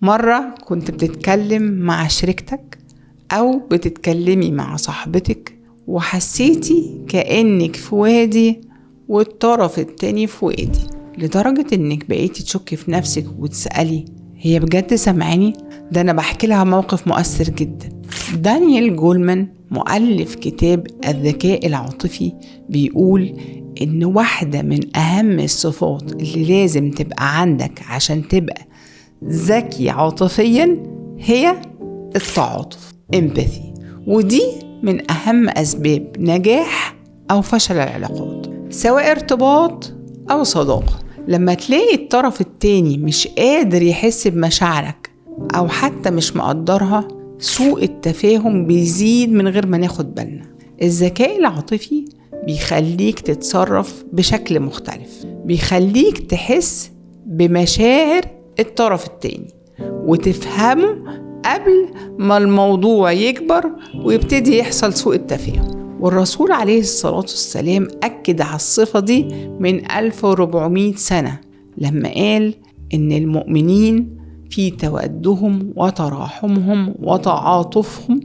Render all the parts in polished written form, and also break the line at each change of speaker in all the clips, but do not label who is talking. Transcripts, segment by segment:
مرة كنت بتتكلم مع شريكتك أو بتتكلمي مع صاحبتك وحسيتي كأنك في وادي والطرف التاني في وادي، لدرجة انك بقيتي تشكي في نفسك وتسألي هي بجد سمعاني؟ ده أنا بحكي لها موقف مؤثر جدا. دانيال جولمان مؤلف كتاب الذكاء العاطفي بيقول إن واحدة من أهم الصفات اللي لازم تبقى عندك عشان تبقى ذكي عاطفيا هي التعاطف empathy، ودي من أهم أسباب نجاح أو فشل العلاقات سواء ارتباط أو صداقة. لما تلاقي الطرف التاني مش قادر يحس بمشاعرك أو حتى مش مقدرها، سوء التفاهم بيزيد من غير ما ناخد بالنا. الذكاء العاطفي بيخليك تتصرف بشكل مختلف، بيخليك تحس بمشاعر الطرف التاني وتفهمه قبل ما الموضوع يكبر ويبتدي يحصل سوء التفاهم. والرسول عليه الصلاة والسلام أكد على الصفة دي من 1400 سنة لما قال إن المؤمنين في تودهم وتراحمهم وتعاطفهم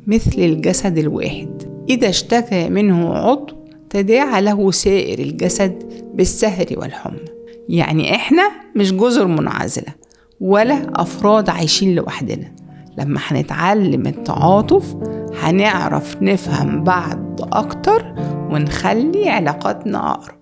مثل الجسد الواحد، إذا اشتكى منه عضو تداعى له سائر الجسد بالسهر والحمى. يعني إحنا مش جزر منعزلة ولا أفراد عايشين لوحدنا. لما هنتعلم التعاطف هنعرف نفهم بعض أكتر ونخلي علاقاتنا أقرب.